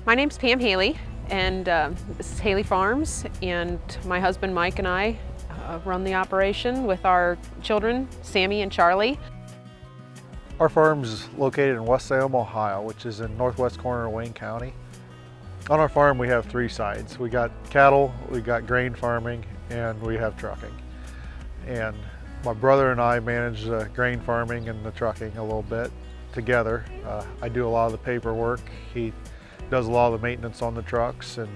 My name's Pam Haley, and this is Haley Farms, and my husband Mike and I run the operation with our children, Sammy and Charlie. Our farm is located in West Salem, Ohio, which is in northwest corner of Wayne County. On our farm we have three sides. We got cattle, we got grain farming, and we have trucking. And my brother and I manage the grain farming and the trucking a little bit together. I do a lot of the paperwork. He does a lot of the maintenance on the trucks, and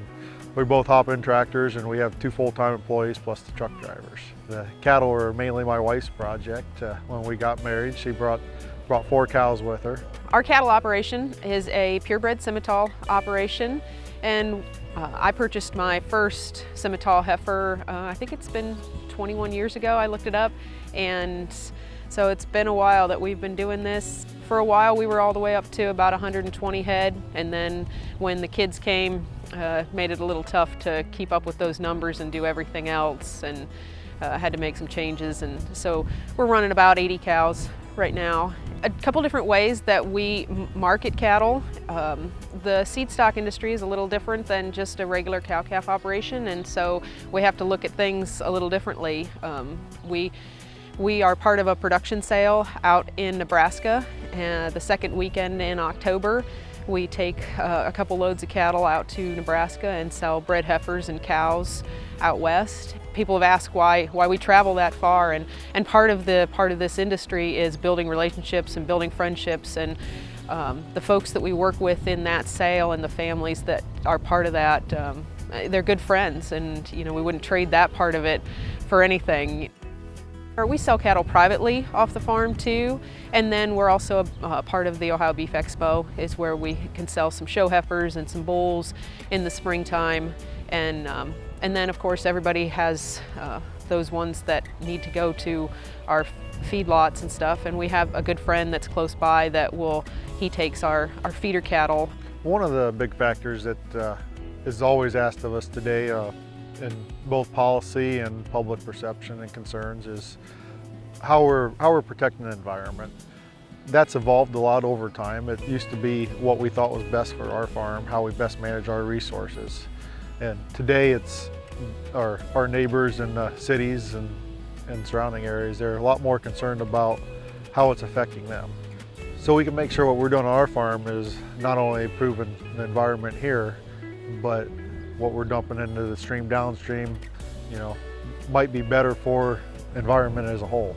we both hop in tractors, and we have two full-time employees plus the truck drivers. The cattle are mainly my wife's project. When we got married, she brought 4 cows with her. Our cattle operation is a purebred Simmental operation, and I purchased my first Simmental heifer, I think it's been 21 years ago. I looked it up, and so it's been a while that we've been doing this. For a while we were all the way up to about 120 head, and then when the kids came, made it a little tough to keep up with those numbers and do everything else, and had to make some changes, and so we're running about 80 cows right now. A couple different ways that we market cattle. The Seedstock industry is a little different than just a regular cow-calf operation, and so we have to look at things a little differently. We are part of a production sale out in Nebraska, the second weekend in October. We take a couple loads of cattle out to Nebraska and sell bred heifers and cows out west. People have asked why we travel that far, and part of this industry is building relationships and building friendships, and the folks that we work with in that sale and the families that are part of that, they're good friends, and we wouldn't trade that part of it for anything. We sell cattle privately off the farm too, and then we're also a part of the Ohio Beef Expo, is where we can sell some show heifers and some bulls in the springtime, and then of course everybody has those ones that need to go to our feedlots and stuff, and we have a good friend that's close by that he takes our feeder cattle. One of the big factors that is always asked of us today in both policy and public perception and concerns is how we're protecting the environment. That's evolved a lot over time. It used to be what we thought was best for our farm, how we best manage our resources. And today it's our neighbors in the cities and surrounding areas. They're a lot more concerned about how it's affecting them. So we can make sure what we're doing on our farm is not only improving the environment here, but what we're dumping into the stream downstream, might be better for environment as a whole.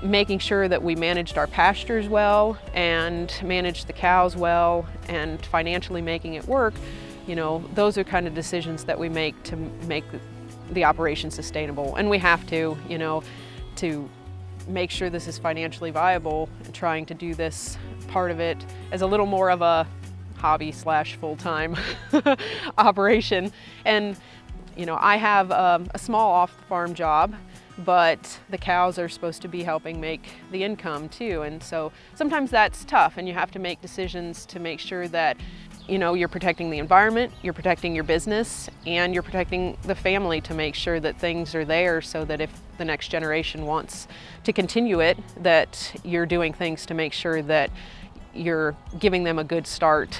Making sure that we managed our pastures well and managed the cows well and financially making it work, those are kind of decisions that we make to make the operation sustainable. And we have to make sure this is financially viable, and trying to do this part of it as a little more of a hobby / full-time operation. And I have a small off-the-farm job, but the cows are supposed to be helping make the income too, and so sometimes that's tough, and you have to make decisions to make sure that you're protecting the environment, you're protecting your business, and you're protecting the family, to make sure that things are there so that if the next generation wants to continue it, that you're doing things to make sure that you're giving them a good start.